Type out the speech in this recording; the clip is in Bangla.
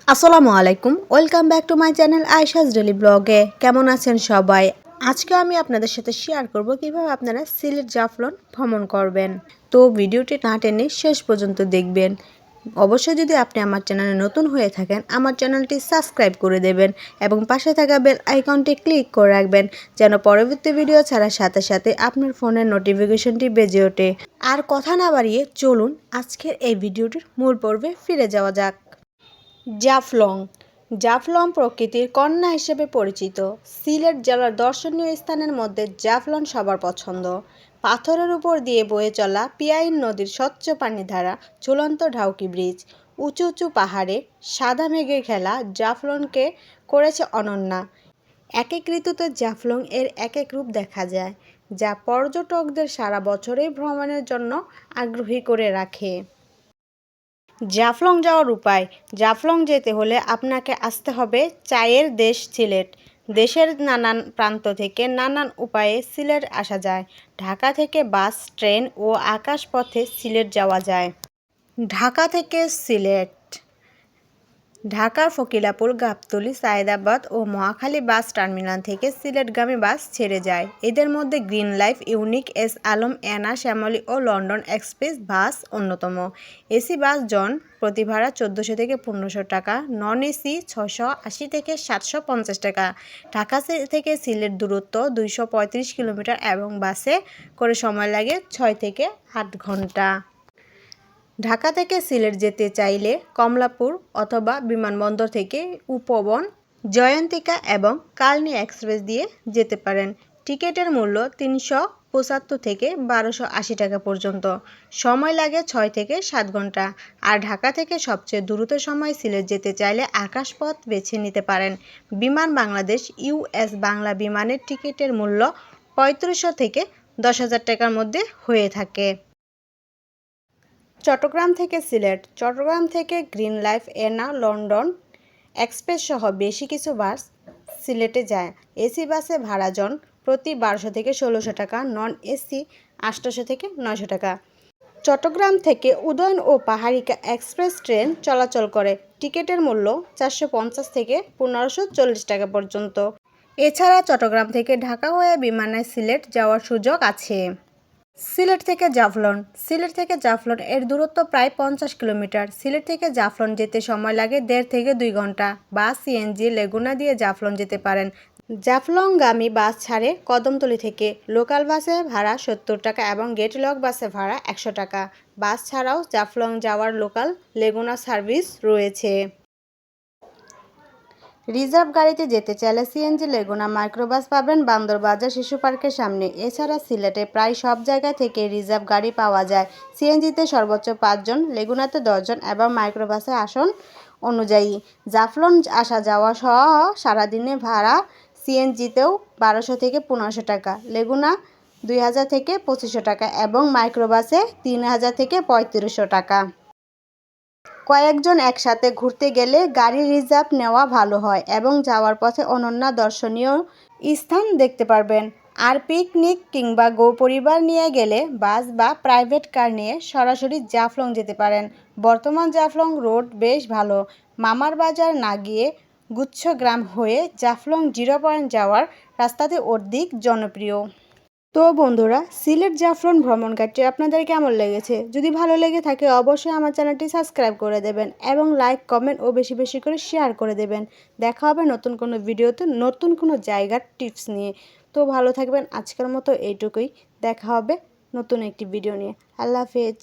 আসসালামু আলাইকুম, welcome back to my channel Ayesha's daily ব্লগে। কেমন আছেন সবাই? আজকে আমি আপনাদের সাথে শেয়ার করব কিভাবে আপনারা সিলেট জাফলং ভ্রমণ করবেন। তো ভিডিওটি না টেনে শেষ পর্যন্ত দেখবেন। অবশ্যই যদি আপনি আমার চ্যানেলে নতুন হয়ে থাকেন, আমার চ্যানেলটি সাবস্ক্রাইব করে দেবেন এবং পাশে থাকা বেল আইকনটি ক্লিক করে রাখবেন যেন পরবর্তী ভিডিও ছাড়ার সাথে সাথে আপনার ফোনের নোটিফিকেশনটি বেজে ওঠে। আর কথা না বাড়িয়ে চলুন আজকের এই ভিডিওটির মূল পর্বে ফিরে যাওয়া যাক। জাফলং জাফলং প্রকৃতির কন্যা হিসেবে পরিচিত। সিলেট জেলার দর্শনীয় স্থানের মধ্যে জাফলং সবার পছন্দ। পাথরের উপর দিয়ে বয়ে চলা পিয়াইন নদীর স্বচ্ছ পানিধারা, ঝুলন্ত ঢাউকি ব্রিজ, উঁচু উঁচু পাহাড়ে সাদা মেঘে খেলা জাফলংকে করেছে অনন্যা। এক এক ঋতুতে জাফলং এর এক এক রূপ দেখা যায়, যা পর্যটকদের সারা বছরই ভ্রমণের জন্য আগ্রহী করে রাখে। জাফলং যাওয়ার উপায়। জাফলং যেতে হলে আপনাকে আসতে হবে চায়ের দেশ সিলেট। দেশের নানান প্রান্ত থেকে নানান উপায়ে সিলেট আসা যায়। ঢাকা থেকে বাস, ট্রেন ও আকাশপথে সিলেট যাওয়া যায়। ঢাকা থেকে সিলেট। ঢাকার ফকিরাপুর, গাবতলী, সায়েদাবাদ ও মহাখালী বাস টার্মিনাল থেকে সিলেটগামী বাস ছেড়ে যায়। এদের মধ্যে Green Life, Unique, S Alam, Ena, Shyamoli ও লন্ডন এক্সপ্রেস বাস অন্যতম। এসি বাস জন প্রতি ভাড়া ১৪০০ থেকে ১৫০০ টাকা, নন এসি ৬৮০ থেকে ৭৫০ টাকা। ঢাকা থেকে সিলেট দূরত্ব ২৩৫ কিলোমিটার এবং বাসে করে সময় লাগে ৬ থেকে ৮ ঘন্টা। ঢাকা থেকে সিলেট যেতে চাইলে কমলাপুর অথবা বিমানবন্দর থেকে উপবন, জয়ন্তিকা এবং কালনী এক্সপ্রেস দিয়ে যেতে পারেন। টিকিটের মূল্য ৩৭৫ থেকে ১২৮০ টাকা পর্যন্ত। সময় লাগে ৬ থেকে ৭ ঘন্টা। আর ঢাকা থেকে সবচেয়ে দ্রুত সময় সিলেট যেতে চাইলে আকাশপথ বেছে নিতে পারেন। বিমান বাংলাদেশ ইউএস বাংলা বিমানের টিকিটের মূল্য ৩৫০০ থেকে ১০,০০০ টাকার মধ্যে হয়ে থাকে। চট্টগ্রাম থেকে সিলেট। চট্টগ্রাম থেকে গ্রিন লাইফ, এনা, লন্ডন এক্সপ্রেস সহ বেশি কিছু বাস সিলেটে যায়। এসি বাসে ভাড়া জন প্রতি ১২০০ থেকে ১৬০০ টাকা, নন এসি ৮০০ থেকে ৯০০ টাকা। চট্টগ্রাম থেকে উদয়ন ও পাহাড়িকা এক্সপ্রেস ট্রেন চলাচল করে। টিকিটের মূল্য ৪৫০ থেকে ১৫৪০ টাকা পর্যন্ত। এছাড়া চট্টগ্রাম থেকে ঢাকা হয়ে বিমানে সিলেট যাওয়ার সুযোগ আছে। সিলেট থেকে জাফলং। সিলেট থেকে জাফলং এর দূরত্ব প্রায় ৫০ কিলোমিটার। সিলেট থেকে জাফলং যেতে সময় লাগে ১.৫ থেকে ২ ঘন্টা। বাস, সিএনজি, লেগুনা দিয়ে জাফলং যেতে পারেন। জাফলংগামী বাস ছাড়ে কদমতলী থেকে। লোকাল বাসে ভাড়া ৭০ টাকা এবং গেটলক বাসে ভাড়া ১০০ টাকা। বাস ছাড়াও জাফলং যাওয়ার লোকাল লেগুনা সার্ভিস রয়েছে। রিজার্ভ গাড়িতে যেতে চাইলে সিএনজি, লেগুনা, মাইক্রোবাস পাবেন বান্দরবাজার শিশু পার্কের সামনে। এছাড়া সিলেটে প্রায় সব জায়গা থেকে রিজার্ভ গাড়ি পাওয়া যায়। সিএনজিতে সর্বোচ্চ ৫ জন, লেগুনাতে ১০ জন এবং মাইক্রোবাসে আসন অনুযায়ী। জাফলং আসা যাওয়া সহ সারাদিনে ভাড়া সিএনজিতেও ১২০০ থেকে ১৫০০ টাকা, লেগুনা ২,০০০ থেকে ২৫০০ টাকা এবং মাইক্রোবাসে ৩,০০০ থেকে ৩৫০০ টাকা। কয়েকজন একসাথে ঘুরতে গেলে গাড়ি রিজার্ভ নেওয়া ভালো হয় এবং যাওয়ার পথে অনন্য দর্শনীয় স্থান দেখতে পারবেন। আর পিকনিক কিংবা পরিবার নিয়ে গেলে বাস বা প্রাইভেট কার নিয়ে সরাসরি জাফলং যেতে পারেন। বর্তমান জাফলং রোড বেশ ভালো। মামার বাজার না গিয়ে গুচ্ছগ্রাম হয়ে জাফলং 0 পয়েন্ট যাওয়ার রাস্তাটি অধিক জনপ্রিয়। তো বন্ধুরা, সিলেট জাফলং ভ্রমণ গাইডটি আপনাদের কেমন লেগেছে? যদি ভালো লেগে থাকে অবশ্যই আমার চ্যানেলটি সাবস্ক্রাইব করে দেবেন এবং লাইক, কমেন্ট ও বেশি বেশি করে শেয়ার করে দেবেন। দেখা হবে নতুন কোনো ভিডিওতে নতুন কোনো জায়গার টিপস নিয়ে। তো ভালো থাকবেন, আজকের মতো এইটুকুই। দেখা হবে নতুন একটি ভিডিও নিয়ে। আল্লাহ হাফেজ।